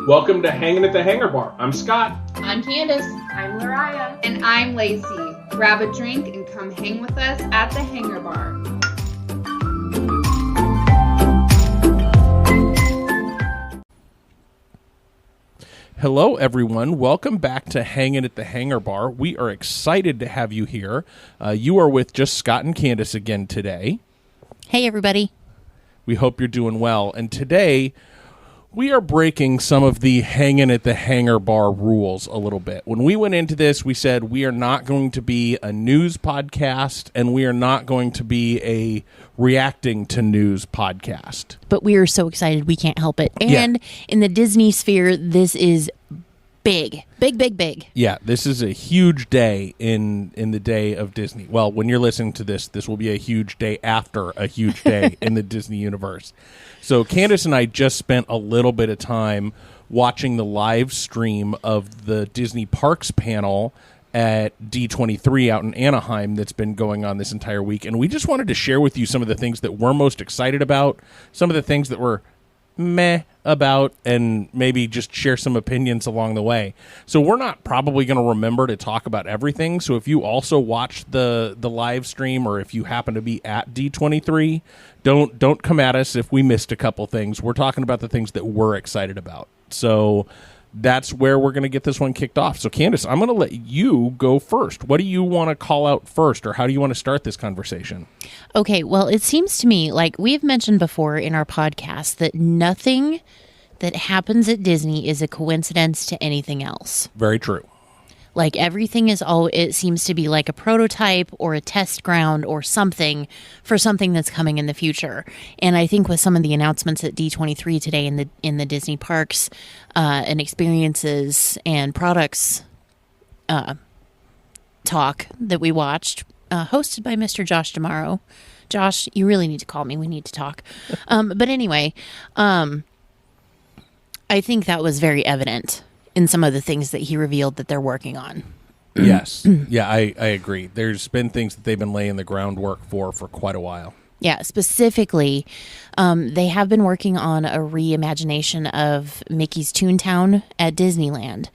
Welcome to Hanging at the Hangar Bar. I'm Scott. I'm Candice. I'm Lariah. And I'm Lacey. Grab a drink and come hang with us at the Hangar Bar. Hello, everyone. Welcome back to Hanging at the Hangar Bar. We are excited to have you here. You are with just Scott and Candice again today. Hey, everybody. We hope you're doing well. And today, we are breaking some of the Hanging at the Hangar Bar rules a little bit. When we went into this, we said we are not going to be a news podcast, and we are not going to be a reacting to news podcast. But we are so excited we can't help it. And in the Disney sphere, this is big. Big. Yeah, this is a huge day in the day of Disney. Well, when you're listening to this, this will be a huge day after a huge day in the Disney universe. So Candice and I just spent a little bit of time watching the live stream of the Disney Parks panel at D23 out in Anaheim that's been going on this entire week. And we just wanted to share with you some of the things that we're most excited about, some of the things that we're meh about, and maybe just share some opinions along the way. So we're not probably going to remember to talk about everything. So if you also watched the live stream, or if you happen to be at D23, don't come at us if we missed a couple things. We're talking about the things that we're excited about. So that's where we're going to get this one kicked off. So Candice, I'm going to let you go first. What do you want to call out first, or how do you want to start this conversation? Okay, well, it seems to me like we've mentioned before in our podcast that nothing that happens at Disney is a coincidence to anything else. Very true. Like everything is it seems to be like a prototype or a test ground or something for something that's coming in the future. And I think with some of the announcements at D23 today in the Disney parks and experiences and products talk that we watched, hosted by Mr. Josh D'Amaro. Josh, you really need to call me. We need to talk. But anyway, I think that was very evident in some of the things that he revealed that they're working on. Yes. Yeah, I agree. There's been things that they've been laying the groundwork for quite a while. Yeah, specifically, they have been working on a reimagination of Mickey's Toontown at Disneyland.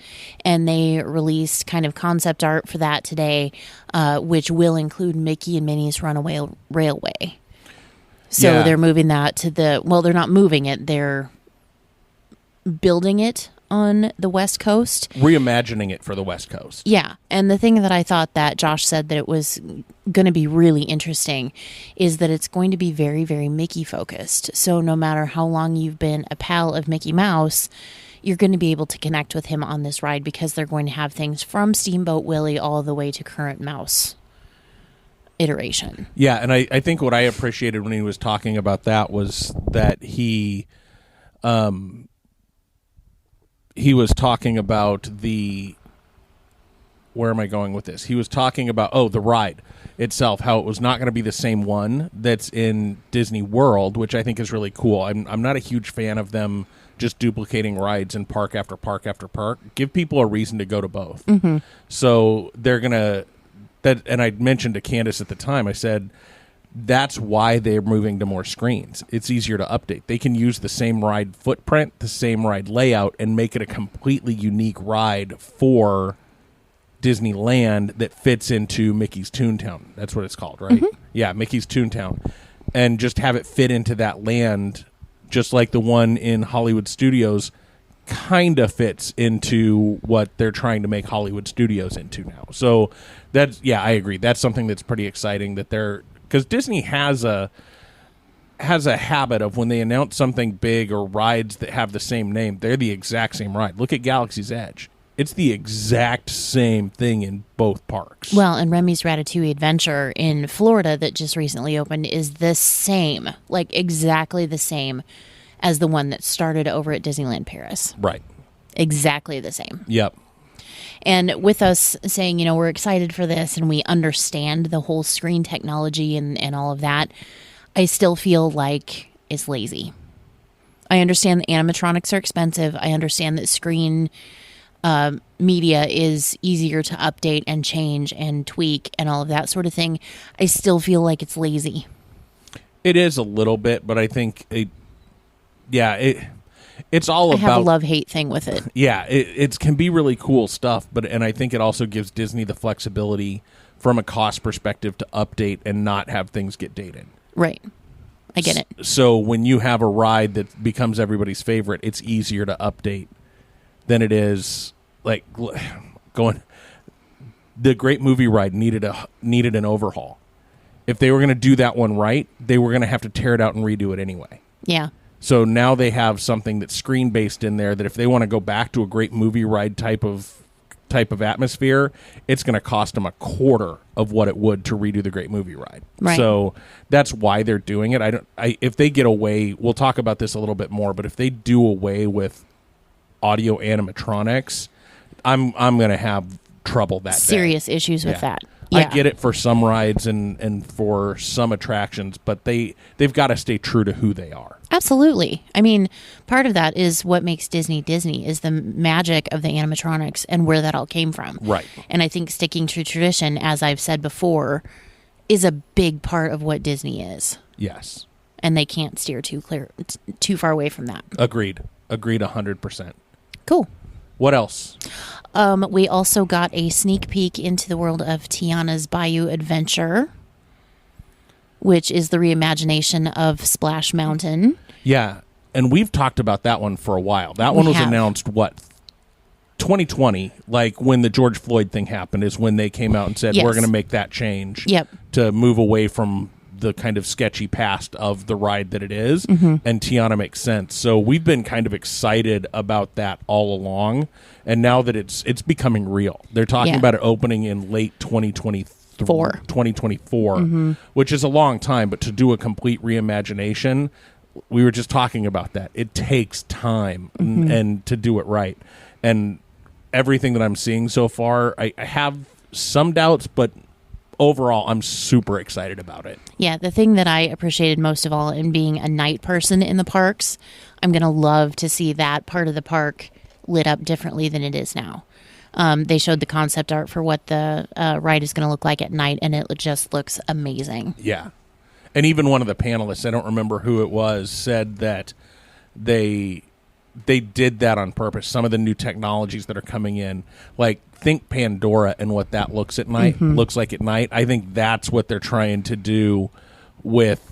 And they released kind of concept art for that today, which will include Mickey and Minnie's Runaway Railway. So they're moving that to they're not moving it, they're building it on the West Coast. Reimagining it for the West Coast. Yeah. And the thing that I thought that Josh said that it was going to be really interesting is that it's going to be very, very Mickey focused. So no matter how long you've been a pal of Mickey Mouse, you're going to be able to connect with him on this ride because they're going to have things from Steamboat Willie all the way to current Mouse iteration. Yeah. And I think what I appreciated when he was talking about that was that he was talking about where am I going with this? He was talking about, the ride itself, how it was not going to be the same one that's in Disney World, which I think is really cool. I'm not a huge fan of them just duplicating rides in park after park after park. Give people a reason to go to both. Mm-hmm. So they're going to, and I mentioned to Candice at the time, I said, that's why they're moving to more screens. It's easier to update. They can use the same ride footprint, the same ride layout, and make it a completely unique ride for Disneyland that fits into Mickey's Toontown. That's what it's called, right? Mm-hmm. Yeah, Mickey's Toontown. And just have it fit into that land, just like the one in Hollywood Studios kind of fits into what they're trying to make Hollywood Studios into now. So I agree. That's something that's pretty exciting that they're, because Disney has a habit of when they announce something big or rides that have the same name, they're the exact same ride. Look at Galaxy's Edge. It's the exact same thing in both parks. Well, and Remy's Ratatouille Adventure in Florida that just recently opened is the same, like exactly the same as the one that started over at Disneyland Paris. Right. Exactly the same. Yep. And with us saying, we're excited for this and we understand the whole screen technology and all of that, I still feel like it's lazy. I understand that animatronics are expensive. I understand that screen media is easier to update and change and tweak and all of that sort of thing. I still feel like it's lazy. It is a little bit, but I think it's all I have a about love-hate thing with it. Yeah, it can be really cool stuff, and I think it also gives Disney the flexibility from a cost perspective to update and not have things get dated. Right. I get it. So when you have a ride that becomes everybody's favorite, it's easier to update than it is like going. The Great Movie Ride needed an overhaul. If they were going to do that one right, they were going to have to tear it out and redo it anyway. Yeah. So now they have something that's screen based in there that if they want to go back to a Great Movie Ride type of atmosphere, it's going to cost them a quarter of what it would to redo the Great Movie Ride. Right. So that's why they're doing it. If they get away, we'll talk about this a little bit more, but if they do away with audio animatronics, I'm going to have trouble that serious day. issues with that. I Yeah. get it for some rides and for some attractions, but they've got to stay true to who they are. Absolutely. I mean, part of that is what makes Disney Disney is the magic of the animatronics and where that all came from. Right. And I think sticking to tradition, as I've said before, is a big part of what Disney is. Yes. And they can't steer too far away from that. Agreed 100%. Cool. What else? We also got a sneak peek into the world of Tiana's Bayou Adventure, which is the reimagination of Splash Mountain. Yeah, and we've talked about that one for a while. That one was announced, 2020, like when the George Floyd thing happened, is when they came out and said, Yes. we're going to make that change to move away from the kind of sketchy past of the ride that it is, and Tiana makes sense. So we've been kind of excited about that all along, and now that it's becoming real. They're talking about it opening in late 2024, which is a long time, but to do a complete reimagination, we were just talking about that. It takes time and to do it right. And everything that I'm seeing so far, I have some doubts, but overall, I'm super excited about it. Yeah, the thing that I appreciated most of all in being a night person in the parks, I'm going to love to see that part of the park lit up differently than it is now. They showed the concept art for what the ride is going to look like at night, and it just looks amazing. Yeah. And even one of the panelists, I don't remember who it was, said that they did that on purpose. Some of the new technologies that are coming in, like think Pandora and what that looks like at night. I think that's what they're trying to do with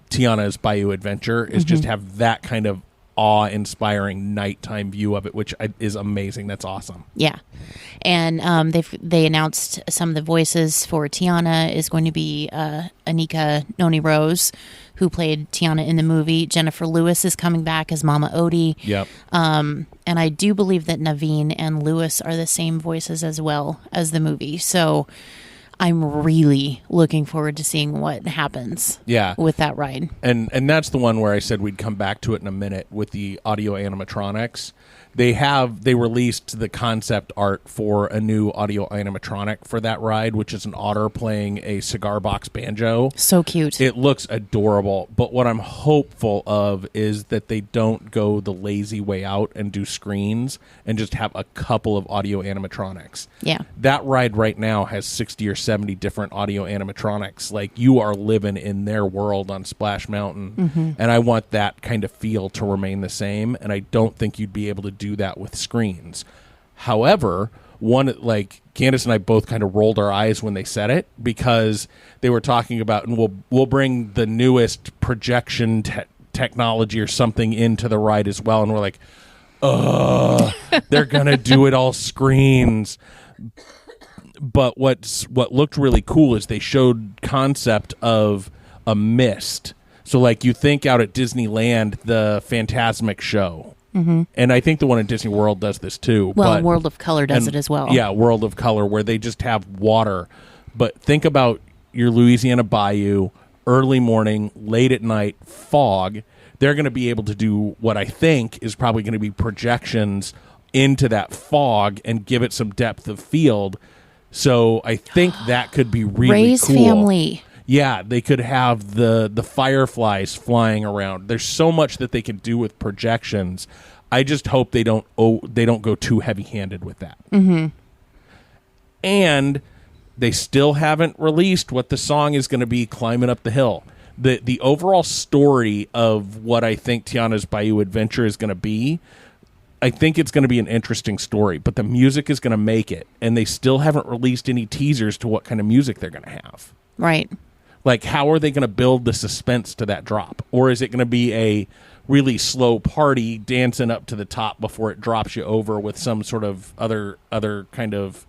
Tiana's Bayou Adventure, is just have that kind of awe-inspiring nighttime view of it, which is amazing. That's awesome. Yeah. And they announced some of the voices for Tiana is going to be Anika Noni Rose, who played Tiana in the movie. Jennifer Lewis is coming back as Mama Odie. Yep. And I do believe that Naveen and Lewis are the same voices as well as the movie. So I'm really looking forward to seeing what happens with that ride. And that's the one where I said we'd come back to it in a minute with the audio animatronics. They released the concept art for a new audio animatronic for that ride, which is an otter playing a cigar box banjo. So cute. It looks adorable, but what I'm hopeful of is that they don't go the lazy way out and do screens and just have a couple of audio animatronics. Yeah. That ride right now has 60 or 70 different audio animatronics. Like, you are living in their world on Splash Mountain, and I want that kind of feel to remain the same, and I don't think you'd be able to do that with screens. However, Candice and I both kind of rolled our eyes when they said it, because they were talking about, and we'll bring the newest projection technology or something into the ride as well, and we're like, they're gonna do it all screens. But what looked really cool is they showed concept of a mist. So like, you think out at Disneyland, the Phantasmic show. And I think the one in Disney World does this too. Well, World of Color does it as well. Yeah, World of Color, where they just have water. But think about your Louisiana Bayou, early morning, late at night, fog. They're going to be able to do what I think is probably going to be projections into that fog and give it some depth of field. So I think that could be really Ray's cool. family. Yeah, they could have the fireflies flying around. There's so much that they can do with projections. I just hope they don't go too heavy-handed with that. And they still haven't released what the song is going to be, Climbing Up the Hill. the overall story of what I think Tiana's Bayou Adventure is going to be, I think it's going to be an interesting story, but the music is going to make it, and they still haven't released any teasers to what kind of music they're going to have. Right. Like, how are they going to build the suspense to that drop? Or is it going to be a really slow party dancing up to the top before it drops you over with some sort of other kind of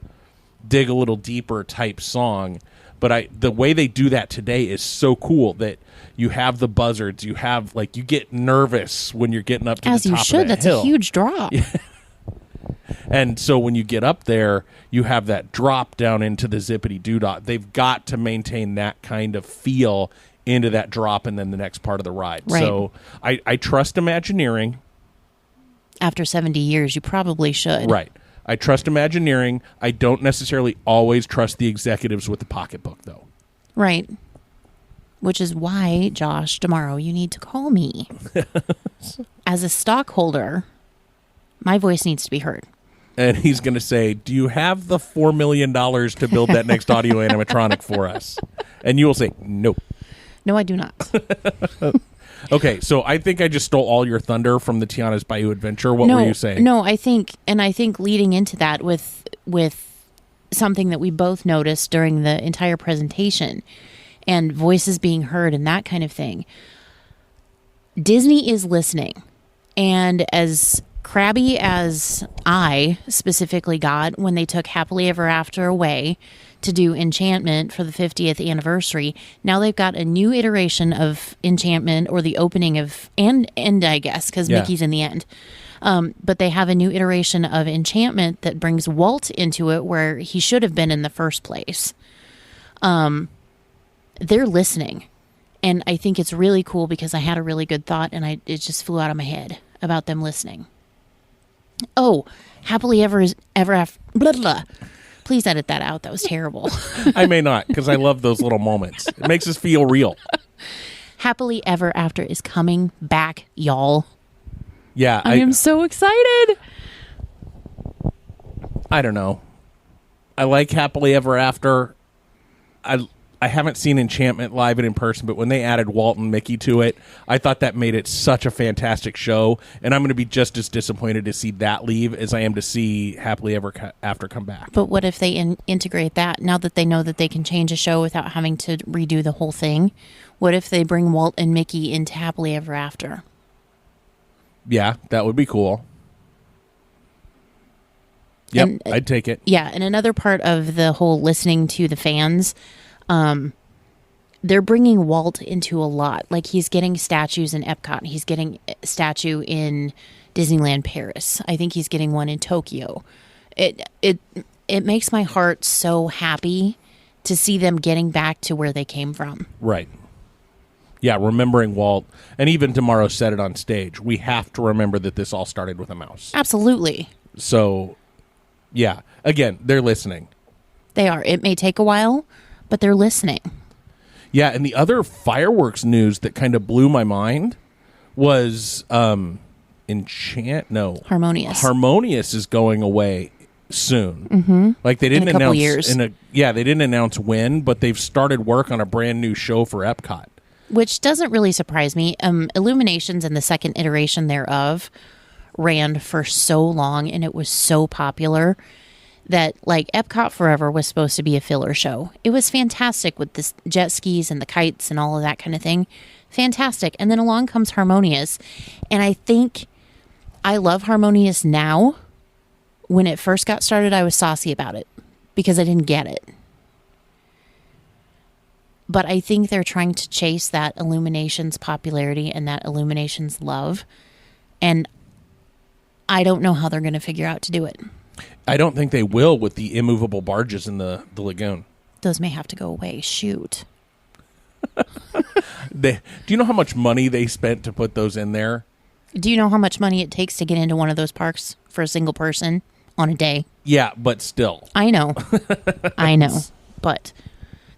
dig a little deeper type song? But the way they do that today is so cool that you have the buzzards, you have, like, you get nervous when you're getting up to As the top you should. of that That's hill. a huge drop. Yeah. And so when you get up there, you have that drop down into the zippity doo dah. They've got to maintain that kind of feel into that drop and then the next part of the ride. Right. So I trust Imagineering. After 70 years, you probably should. Right. I trust Imagineering. I don't necessarily always trust the executives with the pocketbook, though. Right. Which is why, Josh, tomorrow you need to call me. As a stockholder, my voice needs to be heard. And he's going to say, do you have the $4 million to build that next audio animatronic for us? And you will say, nope. No, I do not. Okay, so I think I just stole all your thunder from the Tiana's Bayou Adventure. What were you saying? No, I think leading into that with something that we both noticed during the entire presentation and voices being heard and that kind of thing. Disney is listening. And as crabby as I specifically got when they took Happily Ever After away to do Enchantment for the 50th anniversary, now they've got a new iteration of Enchantment, or the opening of, and end, I guess, because Mickey's in the end. But they have a new iteration of Enchantment that brings Walt into it where he should have been in the first place. They're listening. And I think it's really cool because I had a really good thought and it just flew out of my head about them listening. Oh, Happily Ever After. Blah, blah. Please edit that out. That was terrible. I may not, because I love those little moments. It makes us feel real. Happily Ever After is coming back, y'all. Yeah. I am so excited. I don't know. I like Happily Ever After. I haven't seen Enchantment live and in person, but when they added Walt and Mickey to it, I thought that made it such a fantastic show. And I'm going to be just as disappointed to see that leave as I am to see Happily Ever After come back. But what if they integrate that now that they know that they can change a show without having to redo the whole thing? What if they bring Walt and Mickey into Happily Ever After? Yeah, that would be cool. Yep, I'd take it. Yeah, and another part of the whole listening to the fans, they're bringing Walt into a lot. Like, he's getting statues in Epcot. He's getting a statue in Disneyland Paris. I think he's getting one in Tokyo. It makes my heart so happy to see them getting back to where they came from. Right. Yeah, remembering Walt. And even tomorrow said it on stage. We have to remember that this all started with a mouse. Absolutely. So, yeah. Again, they're listening. They are. It may take a while, but they're listening. Yeah, and the other fireworks news that kind of blew my mind was Harmonious. Harmonious is going away soon. Mm-hmm. Like, they didn't in a couple announce years. They didn't announce when, but they've started work on a brand new show for Epcot. Which doesn't really surprise me. Illuminations and the second iteration thereof ran for so long, and it was so popular that, like, Epcot Forever was supposed to be a filler show. It was fantastic with the jet skis and the kites and all of that kind of thing. Fantastic. And then along comes Harmonious. And I think I love Harmonious now. When it first got started, I was saucy about it because I didn't get it. But I think they're trying to chase that Illuminations popularity and that Illuminations love. And I don't know how they're going to figure out to do it. I don't think they will with the immovable barges in the lagoon. Those may have to go away. Shoot. Do you know how much money they spent to put those in there? Do you know how much money it takes to get into one of those parks for a single person on a day? Yeah, but still. I know. I know. But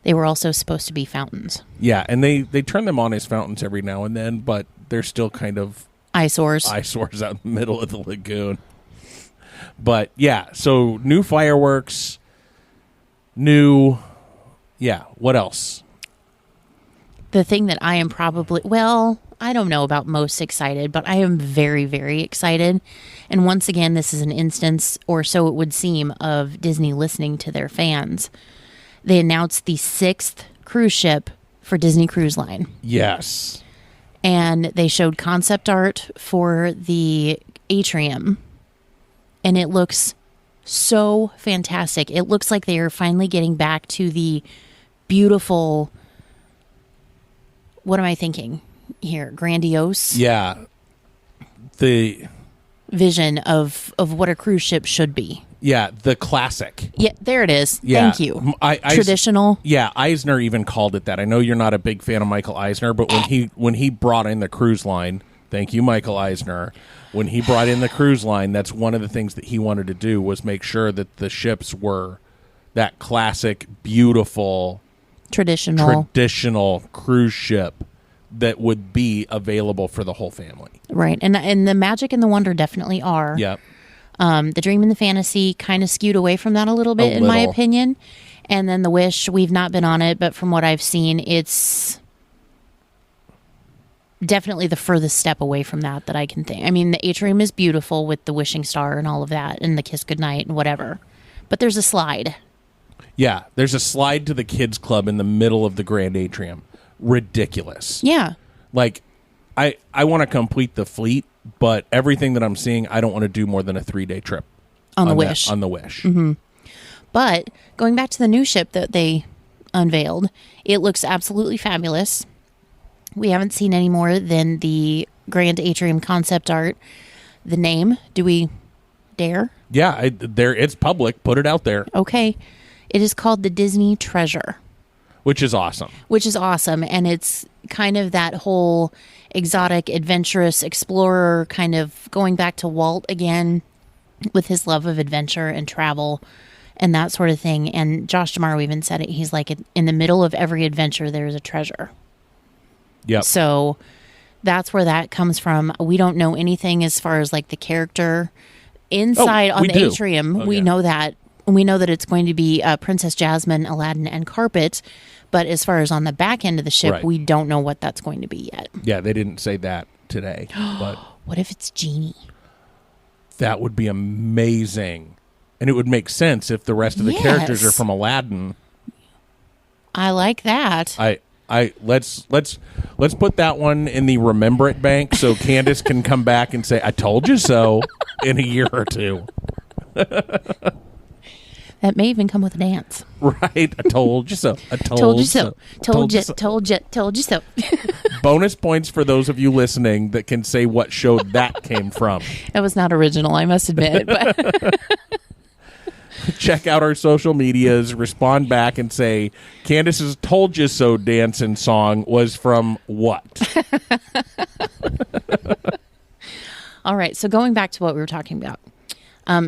they were also supposed to be fountains. Yeah, and they turn them on as fountains every now and then, but they're still kind of eyesores out in the middle of the lagoon. But yeah, so new fireworks, what else? the thing that I am probably, well, I don't know about most excited, but I am very, very excited. And once again, this is an instance, or so it would seem, of Disney listening to their fans. They announced the 6th cruise ship for Disney Cruise Line. Yes. And they showed concept art for the atrium. And it looks so fantastic. It looks like they are finally getting back to the beautiful, what am I thinking here? Grandiose? Yeah. The vision of what a cruise ship should be. Yeah, the classic. Yeah, there it is. Yeah. Thank you. Traditional. Yeah, Eisner even called it that. I know you're not a big fan of Michael Eisner, but when he brought in the cruise line, thank you, Michael Eisner. When he brought in the cruise line, that's one of the things that he wanted to do was make sure that the ships were that classic, beautiful, traditional cruise ship that would be available for the whole family. Right, and the magic and the wonder definitely are. Yep. The dream and the fantasy kind of skewed away from that a little bit, in my opinion. And then the wish, we've not been on it, but from what I've seen, it's definitely the furthest step away from that I can think. I mean, the atrium is beautiful with the wishing star and all of that, and the kiss goodnight and whatever. But there's a slide. Yeah, there's a slide to the kids club in the middle of the grand atrium. Ridiculous. Yeah. Like, I want to complete the fleet, but everything that I'm seeing, I don't want to do more than a 3-day trip on the Wish. On the Wish. Mm-hmm. But going back to the new ship that they unveiled, it looks absolutely fabulous. We haven't seen any more than the Grand Atrium concept art. The name, do we dare? Yeah, it's public. Put it out there. Okay. It is called the Disney Treasure. Which is awesome. And it's kind of that whole exotic, adventurous explorer, kind of going back to Walt again with his love of adventure and travel and that sort of thing. And Josh D'Amaro even said it. He's like, in the middle of every adventure, there's a treasure. Yep. So that's where that comes from. We don't know anything as far as like the character inside on the atrium. We know that. We know that it's going to be Princess Jasmine, Aladdin, and Carpet. But as far as on the back end of the ship, we don't know what that's going to be yet. Yeah, they didn't say that today. But what if it's Genie? That would be amazing. And it would make sense if the rest of the characters are from Aladdin. I like that. Let's put that one in the remember it bank so Candice can come back and say, I told you so in a year or two. That may even come with a dance. Right. I told you so. I told you so. Told you so. Bonus points for those of you listening that can say what show that came from. That was not original, I must admit. But check out our social medias, respond back and say, Candice's Told You So dance and song was from what? All right. So going back to what we were talking about.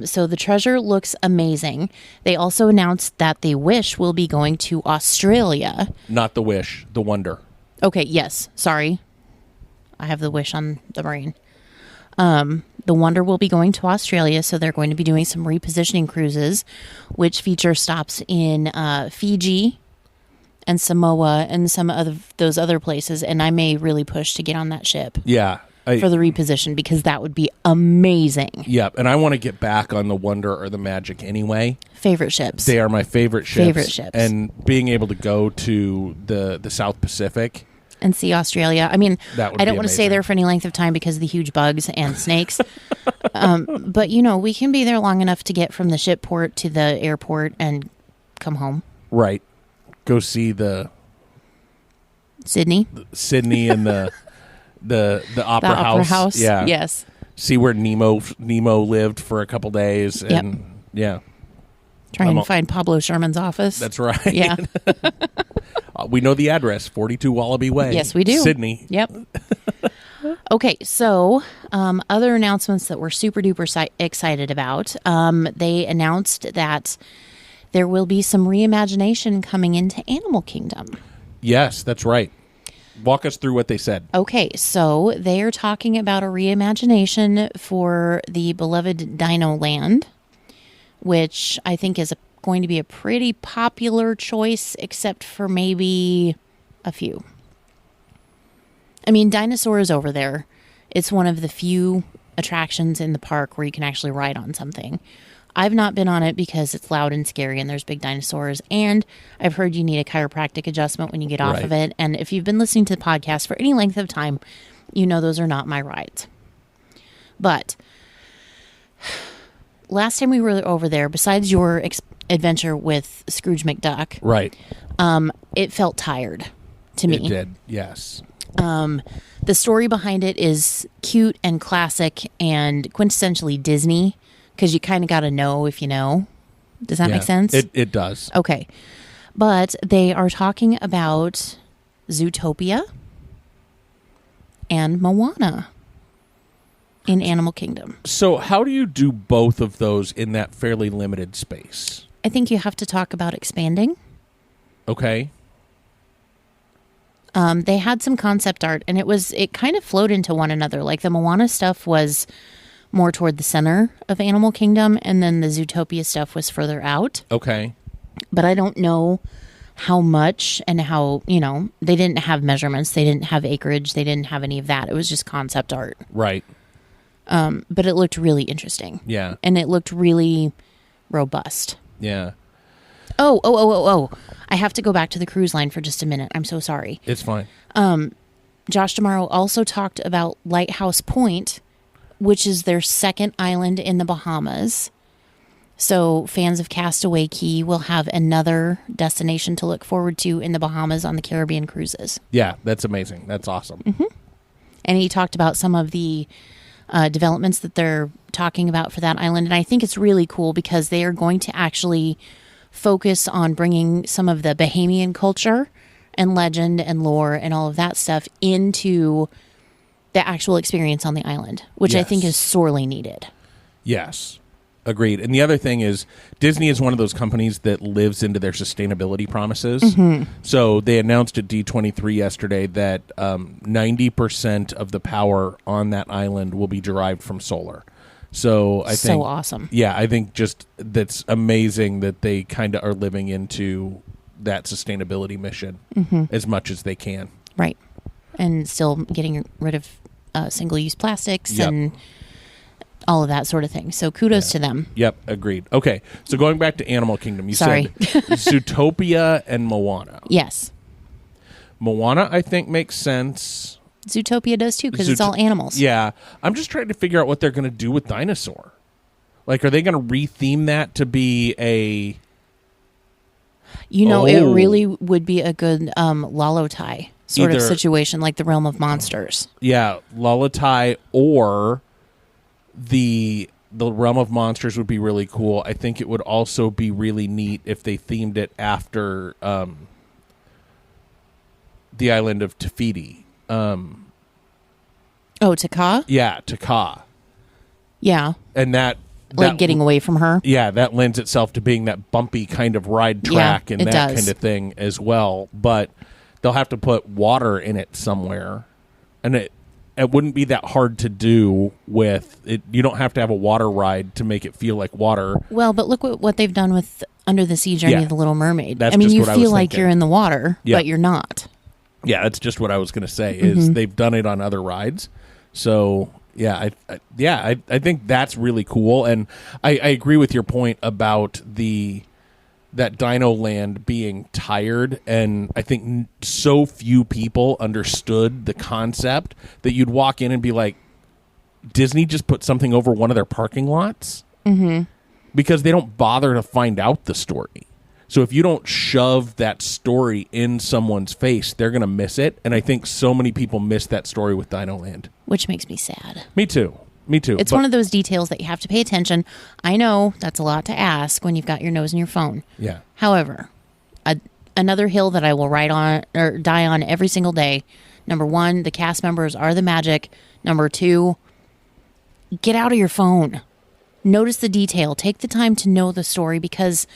So the treasure looks amazing. They also announced that the Wish will be going to Australia. Not the Wish, the Wonder. Okay, yes. Sorry. I have the Wish on the brain. The Wonder will be going to Australia, so they're going to be doing some repositioning cruises, which feature stops in Fiji and Samoa and some of those other places, and I may really push to get on that ship. Yeah. For the reposition, because that would be amazing. Yep, and I want to get back on the Wonder or the Magic anyway. Favorite ships. They are my favorite ships. And being able to go to the South Pacific. And see Australia. I mean, I don't want to stay there for any length of time because of the huge bugs and snakes. But, we can be there long enough to get from the ship port to the airport and come home. Right. Go see the... Sydney and the opera house. Yeah. Yes. See where Nemo lived for a couple days. And Try and find Pablo Sherman's office. That's right. Yeah. We know the address, 42 Wallaby Way. Yes, we do. Sydney. Yep. Okay, so other announcements that we're super duper excited about. They announced that there will be some reimagination coming into Animal Kingdom. Yes, that's right. Walk us through what they said. Okay, so they are talking about a reimagination for the beloved Dino Land, which I think is going to be a pretty popular choice, except for maybe a few. I mean, dinosaurs over there. It's one of the few attractions in the park where you can actually ride on something. I've not been on it because it's loud and scary and there's big dinosaurs. And I've heard you need a chiropractic adjustment when you get off of it. And if you've been listening to the podcast for any length of time, you know those are not my rides. But last time we were over there, besides your adventure with Scrooge McDuck, Right. It felt tired to me. It did, yes. The story behind it is cute and classic and quintessentially Disney, because you kind of got to know if you know. Does that make sense? It does. Okay. But they are talking about Zootopia and Moana in Animal Kingdom. So how do you do both of those in that fairly limited space? I think you have to talk about expanding. Okay. They had some concept art, and it kind of flowed into one another. Like the Moana stuff was more toward the center of Animal Kingdom, and then the Zootopia stuff was further out. Okay. But I don't know how much and how, they didn't have measurements. They didn't have acreage. They didn't have any of that. It was just concept art. Right. But it looked really interesting. Yeah. And it looked really robust. Yeah. Oh. I have to go back to the cruise line for just a minute. I'm so sorry. It's fine. Josh Tomorrow also talked about Lighthouse Point, which is their second island in the Bahamas. So fans of Castaway Cay will have another destination to look forward to in the Bahamas on the Caribbean cruises. Yeah, that's amazing. That's awesome. Mm-hmm. And he talked about some of the developments that they're talking about for that island. And I think it's really cool because they are going to actually focus on bringing some of the Bahamian culture and legend and lore and all of that stuff into the actual experience on the island, which I think is sorely needed. Yes. Agreed. And the other thing is Disney is one of those companies that lives into their sustainability promises. Mm-hmm. So they announced at D23 yesterday that 90% of the power on that island will be derived from solar. So I think so awesome. Yeah, I think just that's amazing that they kind of are living into that sustainability mission as much as they can. Right. And still getting rid of single-use plastics and all of that sort of thing. So kudos to them. Yep, agreed. Okay, so going back to Animal Kingdom, you said Zootopia and Moana. Yes. Moana, I think, makes sense. Zootopia does too, because it's all animals. Yeah. I'm just trying to figure out what they're going to do with dinosaur. Like, are they going to retheme that to be a... it really would be a good Lalotai sort of situation, like the Realm of Monsters. Yeah, Lalotai or the Realm of Monsters would be really cool. I think it would also be really neat if they themed it after the island of Te Fiti. Taka? Yeah, Taka. Yeah. And that getting away from her? Yeah, that lends itself to being that bumpy kind of ride track and that kind of thing as well. But they'll have to put water in it somewhere. And it wouldn't be that hard to do with it. You don't have to have a water ride to make it feel like water. Well, but look what they've done with Under the Sea Journey of the Little Mermaid. That's you what I feel was like thinking. you're in the water, but you're not. Yeah, that's just what I was going to say. Is they've done it on other rides, so I think that's really cool, and I agree with your point about that Dino Land being tired, and I think so few people understood the concept that you'd walk in and be like, Disney just put something over one of their parking lots, because they don't bother to find out the story. So if you don't shove that story in someone's face, they're going to miss it. And I think so many people miss that story with Dino Land. Which makes me sad. Me too. It's one of those details that you have to pay attention. I know that's a lot to ask when you've got your nose in your phone. Yeah. However, another hill that I will ride on or die on every single day. Number one, the cast members are the magic. Number two, get out of your phone. Notice the detail. Take the time to know the story, because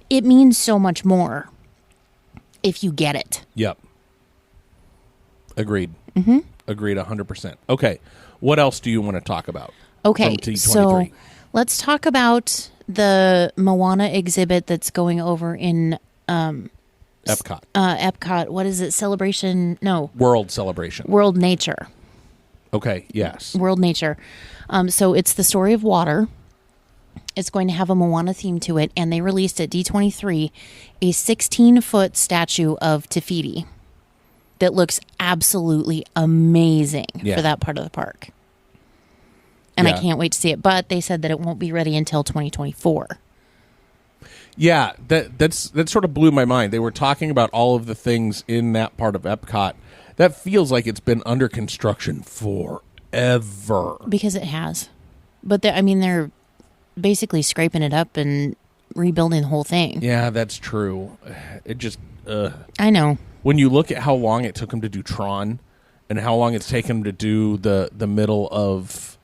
it means so much more if you get it. Yep. Agreed. Agreed 100%. Okay. What else do you want to talk about? Okay. So let's talk about the Moana exhibit that's going over in Epcot. What is it? Celebration? No. World Celebration. World Nature. Okay, yes. World Nature. So it's the story of water. It's going to have a Moana theme to it, and they released at D23 a 16-foot statue of Te Fiti that looks absolutely amazing for that part of the park. And I can't wait to see it, but they said that it won't be ready until 2024. Yeah, that sort of blew my mind. They were talking about all of the things in that part of Epcot. That feels like it's been under construction forever. Because it has. But they're basically scraping it up and rebuilding the whole thing. Yeah, that's true. It just... I know. When you look at how long it took them to do Tron and how long it's taken them to do the middle of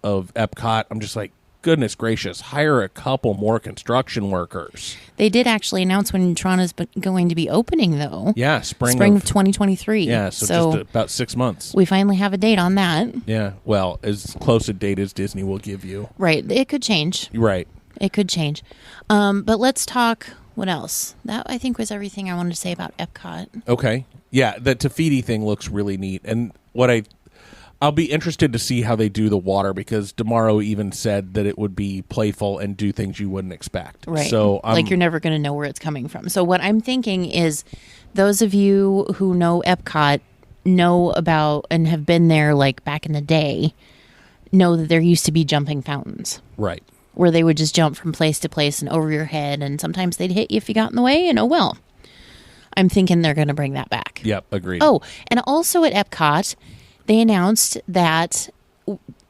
Epcot, I'm just like, goodness gracious, hire a couple more construction workers. They did actually announce when Tron is going to be opening, though. Yeah, spring of 2023. Yeah, so just about 6 months. We finally have a date on that. Yeah, well, as close a date as Disney will give you. Right, it could change. Right. It could change. But let's talk, what else? That, I think, was everything I wanted to say about Epcot. Okay. Yeah, the Te Fiti thing looks really neat. And I'll be interested to see how they do the water, because DeMauro even said that it would be playful and do things you wouldn't expect. Right. So like you're never going to know where it's coming from. So what I'm thinking is those of you who know Epcot know about and have been there like back in the day know that there used to be jumping fountains. Right. Where they would just jump from place to place and over your head, and sometimes they'd hit you if you got in the way, and oh well. I'm thinking they're going to bring that back. Yep, agreed. Oh, and also at Epcot, they announced that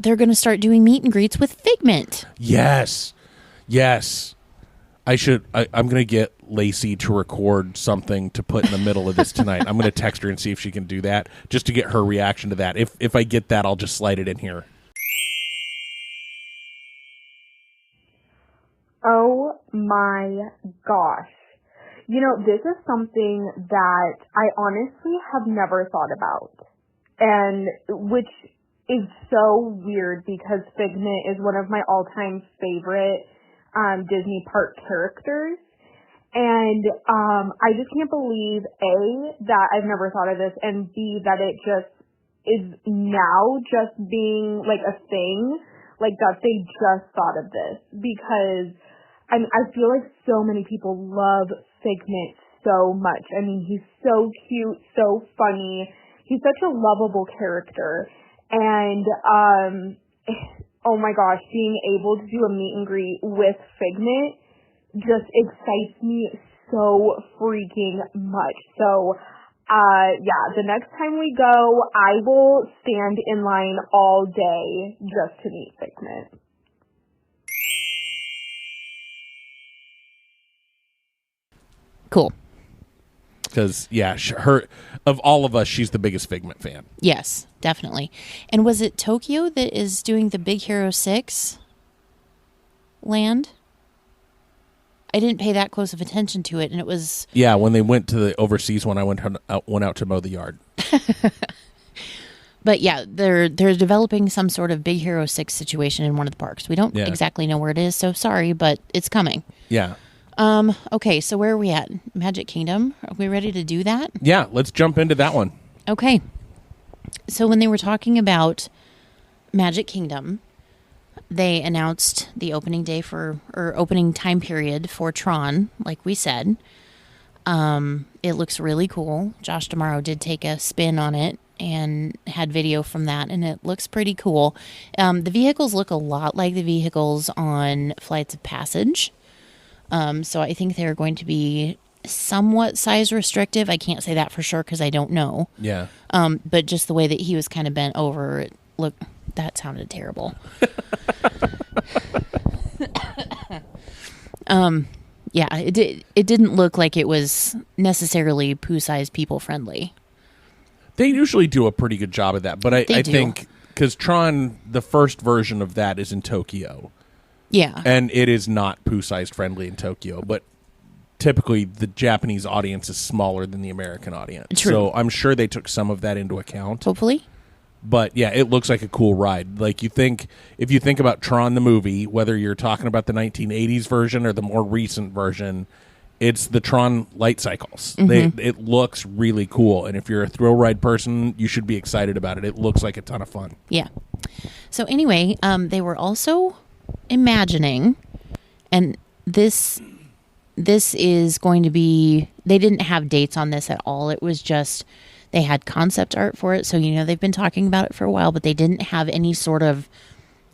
they're going to start doing meet and greets with Figment. Yes. I'm going to get Lacey to record something to put in the middle of this tonight. I'm going to text her and see if she can do that, just to get her reaction to that. If I get that, I'll just slide it in here. Oh my gosh. You know, this is something that I honestly have never thought about. And which is so weird, because Figment is one of my all-time favorite Disney park characters. And I just can't believe, A, that I've never thought of this, and B, that it just is now just being like a thing, like that they just thought of this. Because I feel like so many people love Figment so much. I mean, he's so cute, so funny. He's such a lovable character, and oh my gosh, being able to do a meet and greet with Figment just excites me so freaking much. So, yeah, the next time we go, I will stand in line all day just to meet Figment. Cool. Because, yeah, her of all of us, she's the biggest Figment fan. Yes, definitely. And was it Tokyo that is doing the Big Hero 6 land? I didn't pay that close of attention to it, and it was... Yeah, when they went to the overseas one, I went out to mow the yard. But yeah, they're developing some sort of Big Hero 6 situation in one of the parks. We don't exactly know where it is, so sorry, but it's coming. Yeah. Okay, so where are we at? Magic Kingdom? Are we ready to do that? Yeah, let's jump into that one. Okay. So when they were talking about Magic Kingdom, they announced the opening day or opening time period for Tron, like we said. It looks really cool. Josh DeMauro did take a spin on it and had video from that, and it looks pretty cool. The vehicles look a lot like the vehicles on Flights of Passage. So I think they're going to be somewhat size restrictive. I can't say that for sure because I don't know. Yeah. But just the way that he was kind of bent over, that sounded terrible. Yeah, it didn't look like it was necessarily poo-sized people friendly. They usually do a pretty good job of that, but I think because Tron, the first version of that is in Tokyo. Yeah. And it is not poo-sized friendly in Tokyo, but typically the Japanese audience is smaller than the American audience. True. So I'm sure they took some of that into account. Hopefully. But yeah, it looks like a cool ride. Like if you think about Tron the movie, whether you're talking about the 1980s version or the more recent version, it's the Tron light cycles. It looks really cool, and if you're a thrill ride person, you should be excited about it. It looks like a ton of fun. Yeah. So anyway, they were also imagining, and this is going to be, they didn't have dates on this at all. It was just, they had concept art for it. So, they've been talking about it for a while, but they didn't have any sort of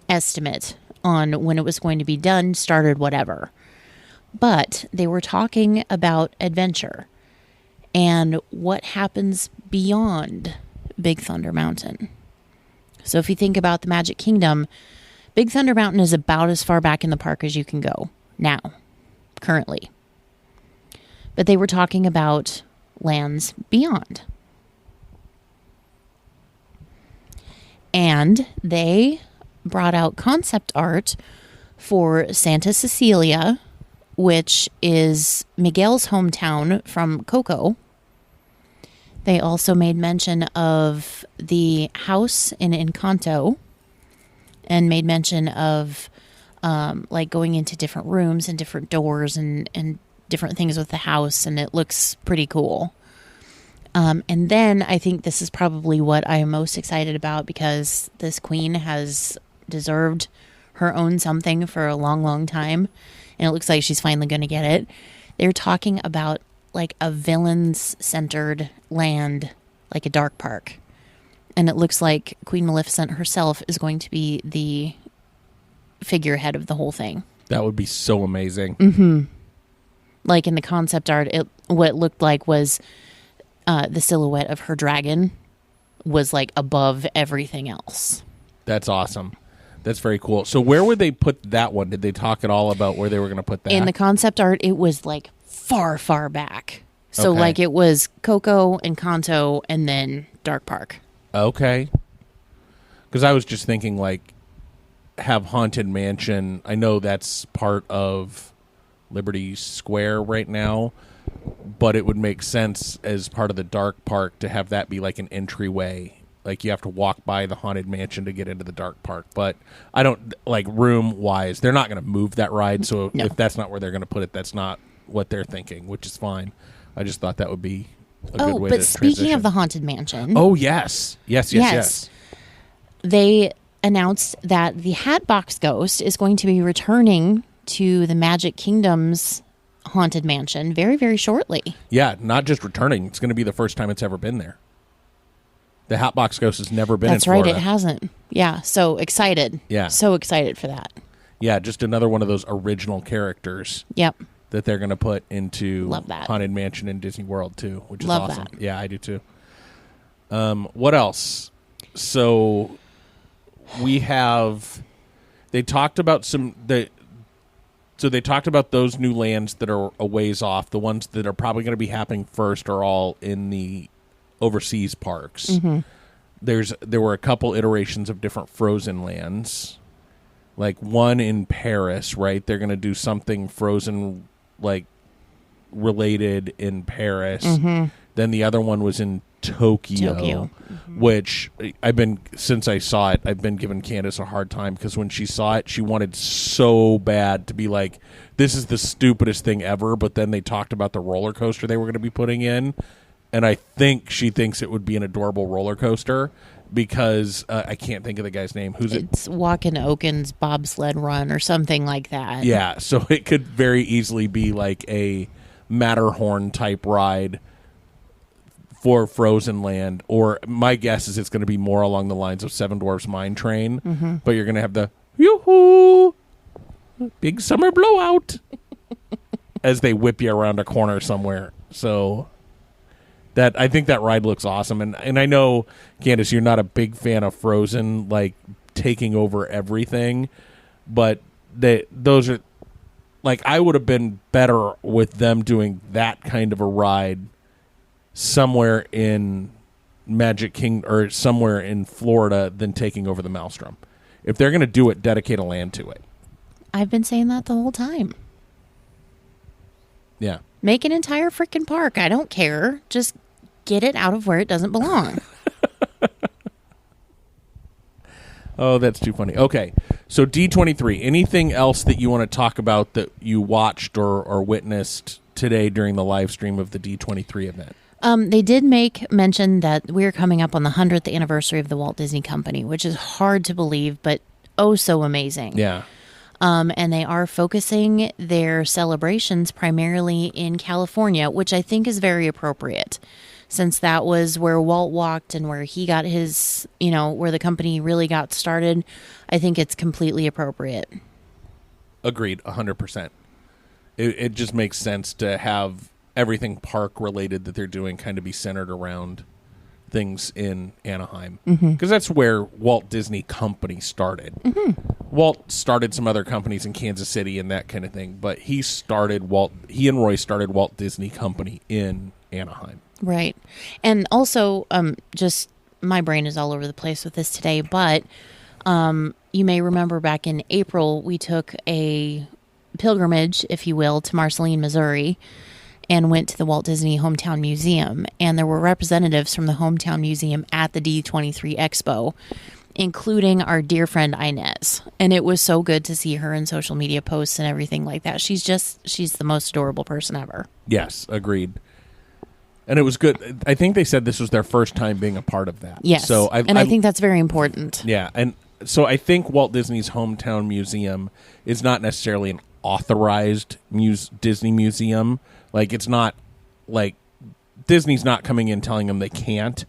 estimate on when it was going to be done, started, whatever. But they were talking about adventure and what happens beyond Big Thunder Mountain. So if you think about the Magic Kingdom, Big Thunder Mountain is about as far back in the park as you can go now, currently. But they were talking about lands beyond. And they brought out concept art for Santa Cecilia, which is Miguel's hometown from Coco. They also made mention of the house in Encanto and made mention of like going into different rooms and different doors and different things with the house, and it looks pretty cool. And then I think this is probably what I am most excited about, because this queen has deserved her own something for a long, long time, and it looks like she's finally going to get it. They're talking about like a villains-centered land, like a dark park. And it looks like Queen Maleficent herself is going to be the figurehead of the whole thing. That would be so amazing. Mm-hmm. Like in the concept art, what it looked like was the silhouette of her dragon was like above everything else. That's awesome. That's very cool. So where would they put that one? Did they talk at all about where they were going to put that? In the concept art, it was like far, far back. So Okay. like it was Coco, Encanto, and then Dark Park. Okay. Because I was just thinking, like, have Haunted Mansion. I know that's part of Liberty Square right now, but it would make sense as part of the Dark Park to have that be like an entryway. Like, you have to walk by the Haunted Mansion to get into the Dark Park. But I don't, like, room-wise, they're not going to move that ride. So No. if that's not where they're going to put it, that's not what they're thinking, which is fine. I just thought that would be a good way to But speaking transition. of the Haunted Mansion. Oh, yes. Yes. They announced that the Hatbox Ghost is going to be returning to the Magic Kingdom's Haunted Mansion very, very shortly. Yeah, not just returning. It's going to be the first time it's ever been there. The Hatbox Ghost has never been That's in Florida. right, it hasn't. Yeah, so excited. Yeah. So excited for that. Yeah, just another one of those original characters Yep. that they're going to put into Love that. Haunted Mansion in Disney World, too, which is Love awesome. that. Yeah, I do, too. What else? So we have... They talked about So they talked about those new lands that are a ways off. The ones that are probably going to be happening first are all in the overseas parks. Mm-hmm. There were a couple iterations of different Frozen lands, like one in Paris, right? They're going to do something Frozen like related in Paris. Mm-hmm. Then the other one was in Tokyo. Mm-hmm. Which since I saw it, I've been giving Candice a hard time, because when she saw it, she wanted so bad to be like, this is the stupidest thing ever. But then they talked about the roller coaster they were going to be putting in. And I think she thinks it would be an adorable roller coaster, because I can't think of the guy's name. Who's it? It's Walkin' Oaken's bobsled run or something like that. Yeah, so it could very easily be like a Matterhorn type ride for Frozen Land, or my guess is it's going to be more along the lines of Seven Dwarfs Mine Train, but you're going to have the yoo-hoo, big summer blowout as they whip you around a corner somewhere. So that, I think that ride looks awesome, and I know, Candice, you're not a big fan of Frozen, like taking over everything, but those are, like, I would have been better with them doing that kind of a ride somewhere in Magic Kingdom or somewhere in Florida than taking over the Maelstrom. If they're going to do it, dedicate a land to it. I've been saying that the whole time. Yeah. Make an entire freaking park. I don't care. Just get it out of where it doesn't belong. Oh, that's too funny. Okay. So D23, anything else that you want to talk about that you watched or witnessed today during the live stream of the D23 event? They did make mention that we're coming up on the 100th anniversary of the Walt Disney Company, which is hard to believe, but oh so amazing. Yeah. And they are focusing their celebrations primarily in California, which I think is very appropriate, since that was where Walt walked and where he got his, where the company really got started. I think it's completely appropriate. Agreed, 100%. It just makes sense to have everything park related that they're doing kind of be centered around things in Anaheim, because that's where Walt Disney Company started. Walt started some other companies in Kansas City and that kind of thing, but he and Roy started Walt Disney Company in Anaheim. Right. And also, just my brain is all over the place with this today, but you may remember back in April, we took a pilgrimage, if you will, to Marceline, Missouri, and went to the Walt Disney Hometown Museum. And there were representatives from the Hometown Museum at the D23 Expo, including our dear friend Inez. And it was so good to see her in social media posts and everything like that. She's the most adorable person ever. Yes, agreed. And it was good. I think they said this was their first time being a part of that. Yes, so I think that's very important. Yeah, and so I think Walt Disney's Hometown Museum is not necessarily an authorized Disney museum. Like, it's not like Disney's not coming in telling them they can't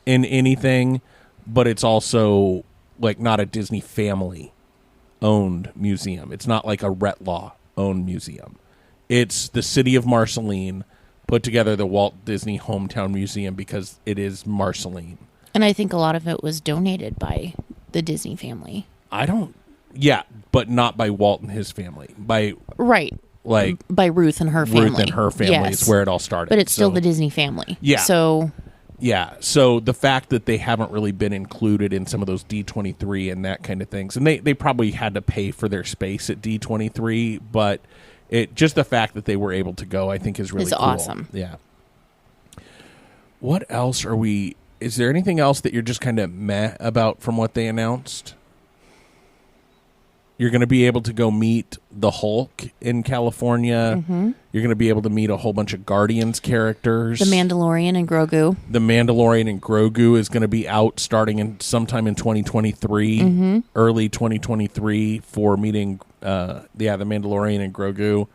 in anything, but it's also like not a Disney family owned museum. It's not like a Retlaw owned museum. It's the city of Marceline put together the Walt Disney Hometown Museum because it is Marceline. And I think a lot of it was donated by the Disney family. But not by Walt and his family. Right. Like by Ruth and her family. Ruth and her family yes. is where it all started. But it's still the Disney family. Yeah. So the fact that they haven't really been included in some of those D23 and that kind of things, and they probably had to pay for their space at D23, but just the fact that they were able to go, I think, is really cool. Awesome. Yeah. What else is there anything else that you're just kind of meh about from what they announced? You're going to be able to go meet the Hulk in California. Mm-hmm. You're going to be able to meet a whole bunch of Guardians characters. The Mandalorian and Grogu. The Mandalorian and Grogu is going to be out starting sometime in 2023, early 2023, for meeting the Mandalorian and Grogu.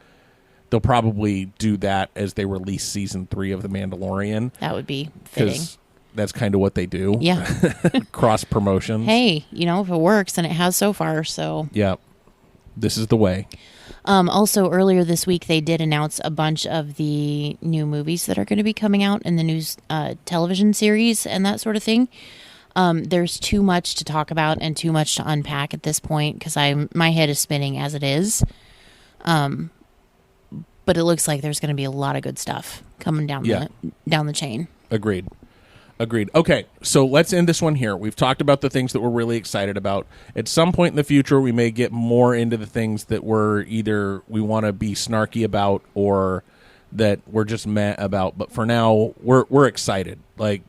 They'll probably do that as they release season 3 of The Mandalorian. That would be fitting. That's kind of what they do. Yeah. Cross promotions. Hey, if it works, and it has so far, so. Yeah. This is the way. Also, earlier this week, they did announce a bunch of the new movies that are going to be coming out in the new television series and that sort of thing. There's too much to talk about and too much to unpack at this point because my head is spinning as it is. But it looks like there's going to be a lot of good stuff coming down the chain. Agreed. Okay, so let's end this one here. We've talked about the things that we're really excited about. At some point in the future, we may get more into the things that we want to be snarky about or that we're just meh about. But for now, we're excited. Like,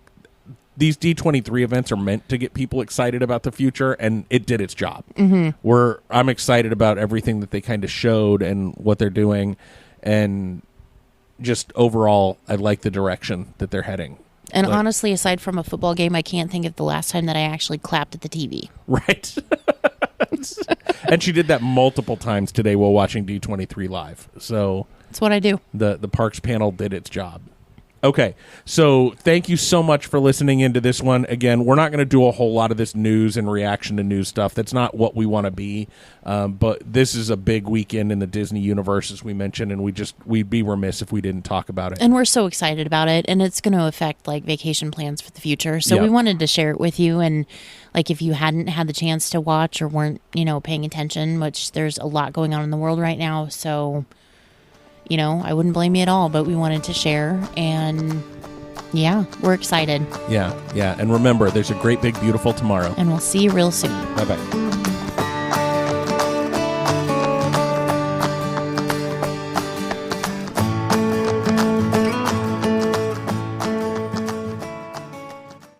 these D23 events are meant to get people excited about the future, and it did its job. Mm-hmm. I'm excited about everything that they kind of showed and what they're doing, and just overall, I like the direction that they're heading. And honestly, aside from a football game, I can't think of the last time that I actually clapped at the TV. Right. And she did that multiple times today while watching D23 live. So that's what I do. The Parks panel did its job. Okay, so thank you so much for listening into this one. Again, we're not going to do a whole lot of this news and reaction to news stuff. That's not what we want to be. But this is a big weekend in the Disney universe, as we mentioned, and we'd be remiss if we didn't talk about it. And we're so excited about it, and it's going to affect vacation plans for the future. So we wanted to share it with you. And if you hadn't had the chance to watch or weren't paying attention, which there's a lot going on in the world right now, so. I wouldn't blame you at all, but we wanted to share, and we're excited. Yeah. And remember, there's a great, big, beautiful tomorrow. And we'll see you real soon. Bye-bye.